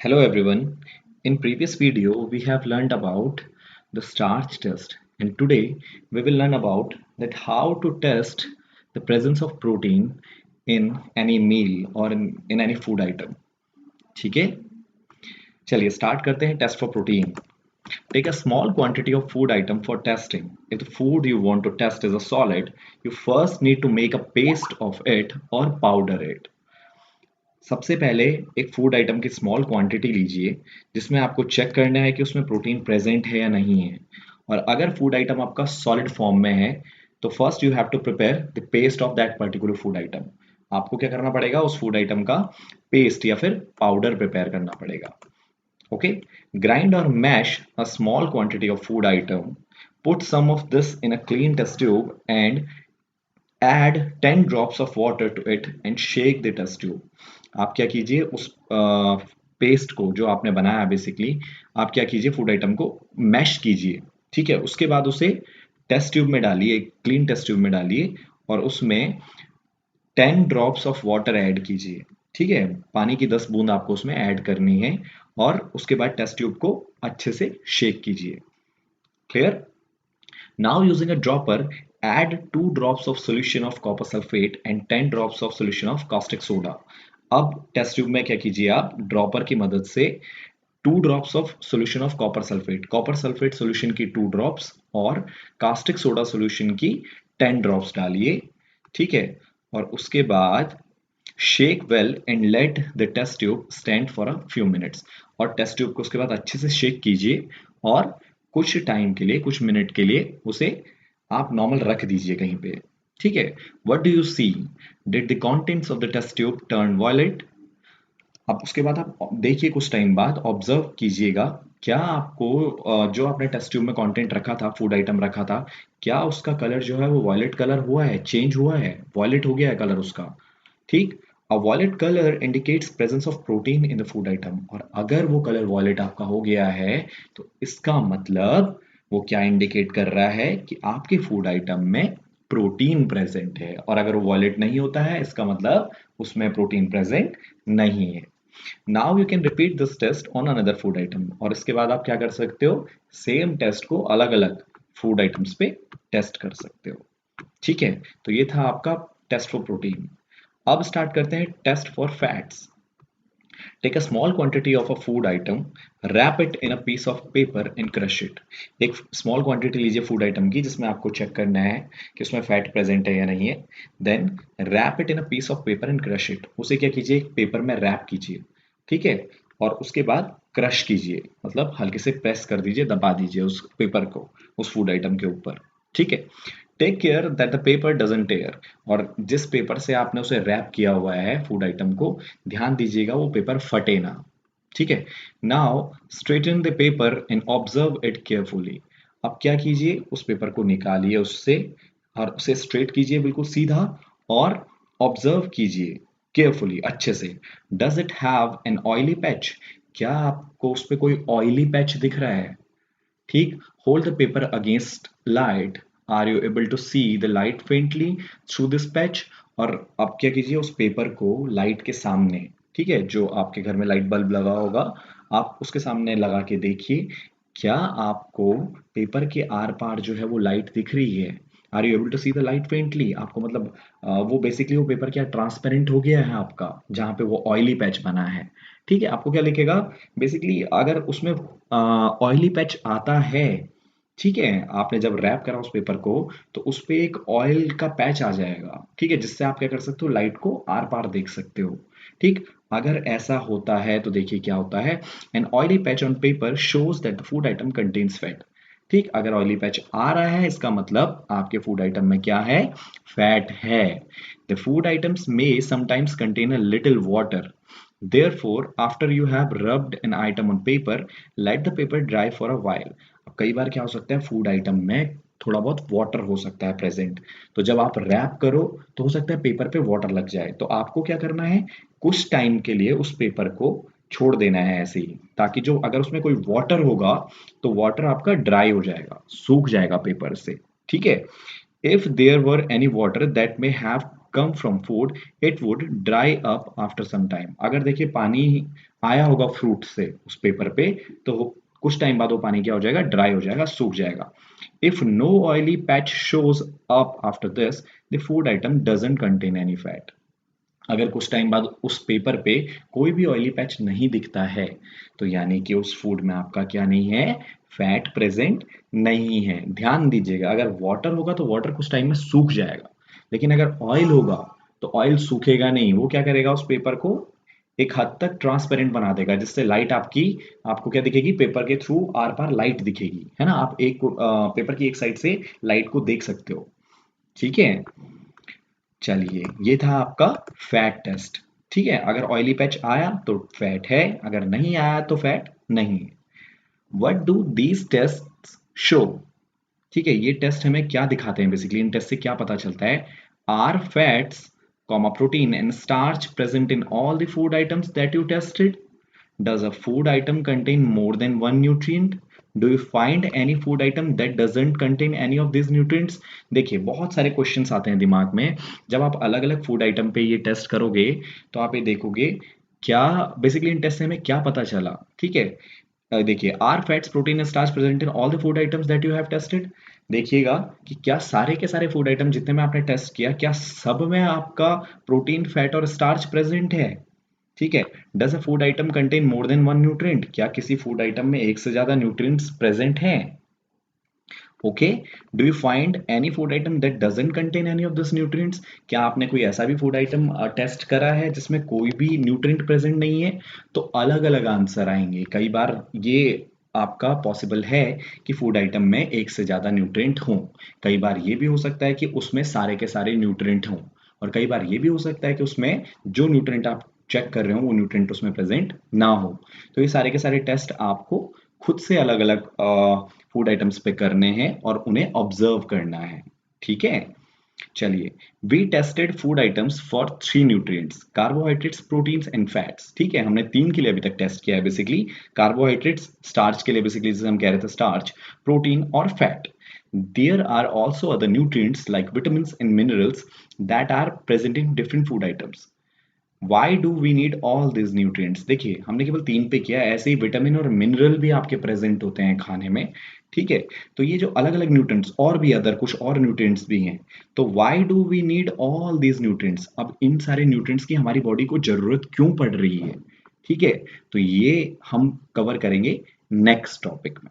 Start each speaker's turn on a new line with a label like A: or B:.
A: Hello everyone. In previous video we have learned about the starch test and today we will learn about that how to test the presence of protein in any meal or in any food item. ठीक है चलिए start करते हैं test for protein. Take a small quantity of food item for testing. If the food you want to test is a solid, you first need to make a paste of it or powder it. सबसे पहले एक food item की small quantity लीजिए जिसमें आपको check करना है कि उसमें प्रोटीन प्रेजेंट है या नहीं है और अगर फूड आइटम आपका सॉलिड फॉर्म में है तो first you have to prepare the paste of that particular food item. आपको क्या करना पड़ेगा, उस फूड आइटम का पेस्ट या फिर पाउडर प्रिपेयर करना पड़ेगा। ओके, ग्राइंड और mash a small quantity of food item, put some of this in a clean test tube and add 10 drops of water to it and shake the test tube। आप क्या कीजिए, उस paste को जो आपने बनाया basically आप क्या कीजिए, फूड आइटम को मैश कीजिए। ठीक है, उसके बाद उसे टेस्ट ट्यूब में डालिए, क्लीन टेस्ट ट्यूब में डालिए और उसमें 10 ड्रॉप्स ऑफ वाटर ऐड कीजिए। ठीक है, पानी की 10 बूंद आपको उसमें ऐड करनी है और उसके बाद टेस्ट ट्यूब को अच्छे से शेक कीजिए। Clear? Now using a dropper, add 2 drops of solution of copper sulfate and 10 drops of solution of caustic soda। अब टेस्ट ट्यूब में क्या कीजिए, आप ड्रॉपर की मदद से 2 drops of solution of copper sulphate solution की 2 ड्रॉप्स और कास्टिक सोडा सॉल्यूशन की 10 ड्रॉप्स डालिए। ठीक है, और उसके बाद shake well and let the test tube stand for a few minutes. और टेस्ट ट्यूब को उसके बाद अच्छे से शेक कीजिए और कुछ टाइम के लिए, कुछ मिनट के लिए उसे आप नॉर्मल रख दीजिए कहीं पे। ठीक है, what do you see, did the contents of the test tube turn violet. अब उसके बाद आप देखिए, कुछ टाइम बाद ऑब्जर्व कीजिएगा क्या आपको जो आपने टेस्ट ट्यूब में कंटेंट रखा था, फूड आइटम रखा था, क्या उसका कलर जो है वो वॉयलेट कलर हुआ है, चेंज हुआ है, वॉयलेट हो गया है कलर उसका। ठीक, a violet colour indicates presence of protein in the food item. और अगर वो कलर वॉयलेट आपका हो गया है तो इसका मतलब वो क्या इंडिकेट कर रहा है कि आपके फूड आइटम में प्रोटीन प्रेजेंट है। और अगर वो वॉयलेट नहीं होता है इसका मतलब उसमें प्रोटीन प्रेजेंट नहीं है। Now you can repeat this test on another food item. और इसके बाद आप क्या कर सकते हो, सेम टेस्ट को अलग अलग फूड आइटम्स पे टेस्ट कर सकते हो। ठीक है, तो ये था आपका टेस्ट फॉर प्रोटीन। अब स्टार्ट करते हैं test for fats. Take a small quantity of a food item, wrap it in a piece of paper and crush it. एक स्मॉल क्वांटिटी लीजिए फूड आइटम की जिसमें आपको चेक करना है कि उसमें फैट प्रेजेंट है या नहीं है। Then wrap it in a piece of paper and crush it. उसे क्या कीजिए, एक पेपर में रैप कीजिए। ठीक है, और उसके बाद क्रश कीजिए, मतलब हल्के से प्रेस कर दीजिए, दबा दीजिए उस पेपर को उस फूड आइटम के ऊपर। ठीक है, take care that the paper doesn't tear. और जिस पेपर से आपने उसे रैप किया हुआ है फूड आइटम को, ध्यान दीजिएगा वो पेपर फटे ना। ठीक है, now straighten the paper and observe it carefully. अब क्या कीजिए, उस पेपर को निकालिए उससे और उसे स्ट्रेट कीजिए, बिल्कुल सीधा, और ऑब्जर्व कीजिए केयरफुली अच्छे से। Does it have an oily patch, क्या आपको उस पर कोई ऑयली पैच दिख रहा है। ठीक, hold the paper against light, are you able to see the light faintly through this patch। और अब क्या कीजिए, उस पेपर को लाइट के सामने, ठीक है, जो आपके घर में लाइट बल्ब लगा होगा आप उसके सामने लगा के देखिए, क्या आपको पेपर के आर पार जो है वो लाइट दिख रही है। Are you able to see the light faintly, आपको मतलब वो बेसिकली वो पेपर क्या ट्रांसपेरेंट हो गया है आपका, जहाँ पे वो ऑयली पैच बना है। ठीक है, आपको क्या लिखेगा बेसिकली, अगर उसमें ऑयली पैच आता है, ठीक है, आपने जब रैप करा उस पेपर को तो उस पे एक ऑयल का पैच आ जाएगा। ठीक है, जिससे आप क्या कर सकते हो, लाइट को आर पार देख सकते हो। ठीक, अगर ऐसा होता है तो देखिए क्या होता है, an oily patch on paper shows that the food item contains fat. ठीक, अगर ऑयली पैच आ रहा है इसका मतलब आपके फूड आइटम में क्या है, फैट है। The food items may sometimes contain a little water. Therefore, after you have rubbed an item on paper, let the paper dry for a while। अब कई बार क्या हो सकता है, फूड आइटम में थोड़ा बहुत वाटर हो सकता है प्रेजेंट, तो जब आप रैप करो तो हो सकता है पेपर पे वाटर लग जाए, तो आपको क्या करना है, कुछ टाइम के लिए उस पेपर को छोड़ देना है ऐसे ही, ताकि जो अगर उसमें कोई वाटर होगा तो वाटर आपका ड्राई हो जाएगा, सूख जाएगा पेपर से। ठीक है, if there were any water that may have come from food, it would dry up after some time. अगर देखिए पानी आया होगा फ्रूट से उस पेपर पे, तो कुछ टाइम बाद वो पानी क्या हो जाएगा, ड्राई हो जाएगा, सूख जाएगा. If no oily patch shows up after this, the food item doesn't contain any fat. अगर कुछ टाइम बाद उस पेपर पे कोई भी ऑयली पैच नहीं दिखता है, तो यानी कि उस फूड में आपका क्या नहीं है, फैट प्रेजेंट नहीं है. ध्यान दीजिएगा, अगर वाटर होगा तो वाटर कुछ टाइम में सूख जाएगा, लेकिन अगर ऑयल होगा तो ऑयल सूखेगा नहीं. वो क्या करेगा, उस पेपर को एक हद तक ट्रांसपेरेंट बना देगा, जिससे लाइट आपको क्या दिखेगी, पेपर के थ्रू आर पार लाइट दिखेगी, है ना. आप एक पेपर की एक साइड से लाइट को देख सकते हो. ठीक है, चलिए ये था आपका फैट टेस्ट. ठीक है, अगर ऑयली पैच आया तो फैट है, अगर नहीं आया तो फैट नहीं है. What do these test show? ठीक है, ये टेस्ट हमें क्या दिखाते हैं, बेसिकली इन टेस्ट से क्या पता चलता है. Are fats comma protein and starch present in all the food items that you tested? Does a food item contain more than one nutrient? Do you find any food item that doesn't contain any of these nutrients? देखिए बहुत सारे questions आते हैं दिमाग में जब आप अलग अलग फूड आइटम पे ये टेस्ट करोगे, तो आप ये देखोगे क्या बेसिकली इन टेस्ट से हमें क्या पता चला. ठीक है, देखिए are fats protein and starch present in all the food items that you have tested. देखिएगा कि क्या सारे के सारे फूड आइटम जितने में आपने टेस्ट किया, क्या सब में आपका प्रोटीन, फैट और स्टार्च प्रेजेंट है. ठीक है, does a food atom contain more than one nutrient? क्या किसी फूड आइटम में एक से ज्यादा न्यूट्रिएंट्स प्रेजेंट हैं? Okay, do you find any food item that doesn't contain any of this nutrients? क्या आपने कोई ऐसा भी फूड आइटम टेस्ट करा है जिसमें कोई भी न्यूट्रिएंट प्रेजेंट नहीं है? तो अलग अलग आंसर आएंगे. कई बार ये आपका पॉसिबल है कि फूड आइटम में एक से ज्यादा न्यूट्रिएंट हों. कई बार ये भी हो सकता है कि उसमें सारे के सारे न्यूट्रिएंट हों, और कई बार ये भी हो सकता है कि उसमें जो न्यूट्रिएंट आप चेक कर रहे हो वो न्यूट्रिएंट उसमें प्रेजेंट ना हो. तो ये सारे के सारे टेस्ट आपको खुद से अलग अलग फूड आइटम्स पे करने हैं और उन्हें ऑब्जर्व करना है. ठीक है, चलिए, we tested food items for 3 nutrients, carbohydrates, proteins and fats. ठीक है, हमने 3 के लिए अभी तक टेस्ट किया है. बेसिकली कार्बोहाइड्रेट्स, स्टार्च के लिए बेसिकली जैसे हम कह रहे थे स्टार्च, प्रोटीन और fat. There are also other nutrients like vitamins and minerals that are present in different food items. Why do we need all these nutrients? देखिए हमने केवल 3 पे किया, ऐसे ही विटामिन और मिनरल भी आपके प्रेजेंट होते हैं खाने में. ठीक है, तो ये जो अलग अलग न्यूट्रिएंट्स और भी अदर कुछ और न्यूट्रिएंट्स भी हैं, तो why do we need all these nutrients? अब इन सारे न्यूट्रिएंट्स की हमारी बॉडी को जरूरत क्यों पड़ रही है? ठीक है, तो ये हम कवर करेंगे नेक्स्ट टॉपिक में.